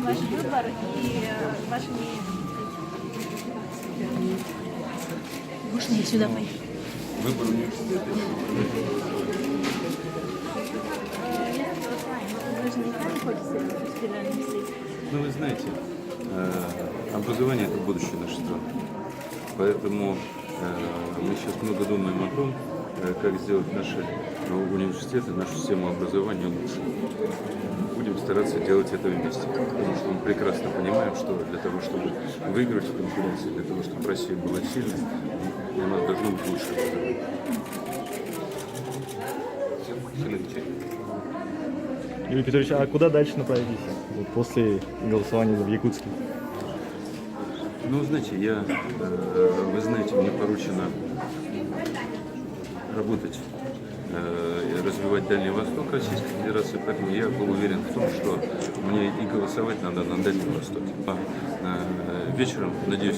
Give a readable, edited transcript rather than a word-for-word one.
ваш выбор и вашими... Можно я сюда пойду? Выбор университета. Вы же не сами хотите в федеральном университете? Ну, вы знаете, образование – это будущее нашей страны. Поэтому мы сейчас много думаем о том, как сделать наши университеты, нашу систему образования лучше. Будем стараться делать это вместе, потому что мы прекрасно понимаем, что для того, чтобы выиграть в конкуренции, для того, чтобы Россия была сильной, у нас должно быть лучшее образование. Юрий Петрович, а куда дальше направитесь вот после голосования в Якутске? Ну, знаете, вы знаете, мне поручено работать и развивать Дальний Восток Российской Федерации, поэтому я был уверен в том, что мне и голосовать надо на Дальнем Востоке. Вечером, надеюсь,